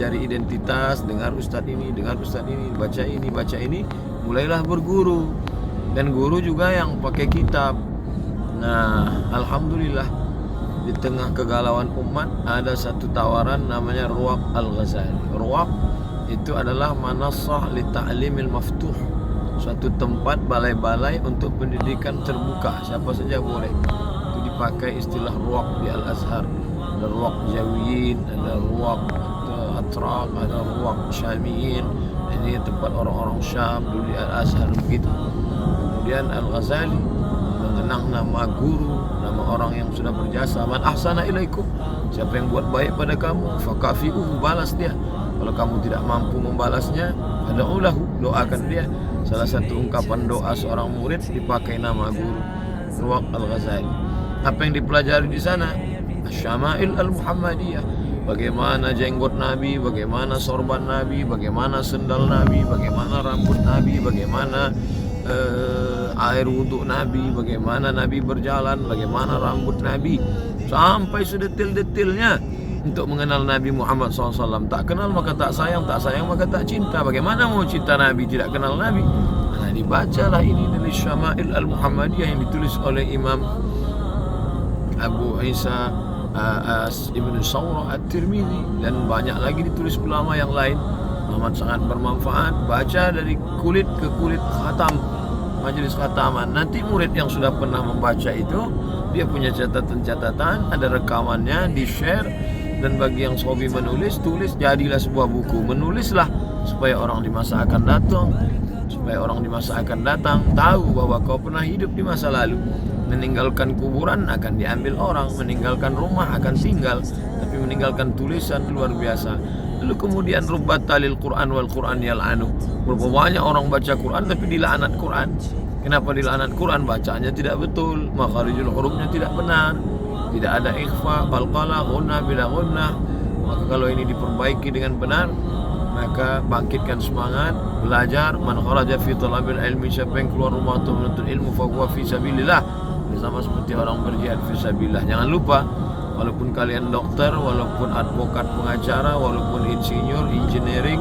cari identitas, dengar ustadz ini, baca ini, mulailah berguru. Dan guru juga yang pakai kitab. Nah, alhamdulillah di tengah kegalauan umat ada satu tawaran namanya Ruwaq Al-Ghazali. Ruwaq itu adalah manassah li ta'limil maftuh, suatu tempat balai-balai untuk pendidikan terbuka, siapa saja boleh. Itu dipakai istilah Ruwaq di Al-Azhar. Ada Ruwaq Jawiyin, ada Ruwaq Atrak, ada Ruwaq Syamiyin. Ini tempat orang-orang Syam dulu di Al-Azhar begitu. Kemudian Al-Ghazali mengenang nama guru, nama orang yang sudah berjasa. Man ahsana ilaikum, siapa yang buat baik pada kamu, fakafi'uhu, balas dia. Kalau kamu tidak mampu membalasnya, fad'ulahu, doakan dia. Salah satu ungkapan doa seorang murid dipakai nama guru, Ruwaq Al-Ghazali. Apa yang dipelajari di sana? Asy-Syama'il Al-Muhammadiyah. Bagaimana jenggot Nabi, bagaimana sorban Nabi, bagaimana sendal Nabi, bagaimana rambut Nabi, bagaimana air wudhu Nabi, bagaimana Nabi berjalan, bagaimana rambut Nabi, sampai sedetil-detilnya untuk mengenal Nabi Muhammad SAW. Tak kenal maka tak sayang maka tak cinta. Bagaimana mau cinta Nabi tidak kenal Nabi? Nah, dibacalah ini dari Syama'il Al-Muhammadiyah yang ditulis oleh Imam Abu Isa Ibn Sawrah At-Tirmidzi, dan banyak lagi ditulis ulama yang lain. Amat sangat bermanfaat. Baca dari kulit ke kulit, khatam, majelis khataman. Nanti murid yang sudah pernah membaca itu, dia punya catatan-catatan, ada rekamannya, di-share. Dan bagi yang hobi menulis, tulis, jadilah sebuah buku. Menulislah supaya orang di masa akan datang tahu bahwa kau pernah hidup di masa lalu. Meninggalkan kuburan akan diambil orang, meninggalkan rumah akan tinggal, tapi meninggalkan tulisan luar biasa. Lalu kemudian rubbat talil Quran wal Quran yal'anu. Berapa banyak orang baca Quran tapi dilaknat Quran. Kenapa dilaknat Quran? Bacanya tidak betul, makharijul hurufnya tidak benar, tidak ada ikhfa, qalqalah, ghunnah bila ghunnah. Maka kalau ini diperbaiki dengan benar, maka bangkitkan semangat belajar. Man kharaja fi talabil ilmi, siapa yang keluar rumah untuk menuntut ilmu, fa huwa fi sabilillah, sama seperti orang berjihad fi sabilillah. Jangan lupa, walaupun kalian dokter, walaupun advokat, pengacara, walaupun insinyur, engineering,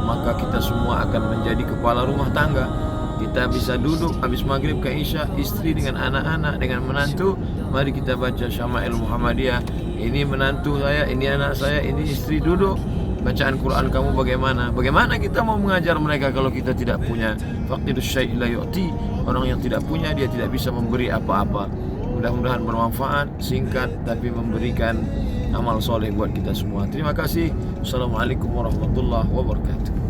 maka kita semua akan menjadi kepala rumah tangga. Kita bisa duduk habis maghrib ke isya, istri dengan anak-anak, dengan menantu. Mari kita baca Syama'il Muhammadiyah. Ini menantu saya, ini anak saya, ini istri, duduk. Bacaan Quran kamu bagaimana? Bagaimana kita mau mengajar mereka kalau kita tidak punya? Faqidus syai' la yu'ti. Orang yang tidak punya, dia tidak bisa memberi apa-apa. Mudah-mudahan bermanfaat, singkat tapi memberikan amal soleh buat kita semua. Terima kasih. Assalamualaikum warahmatullahi wabarakatuh.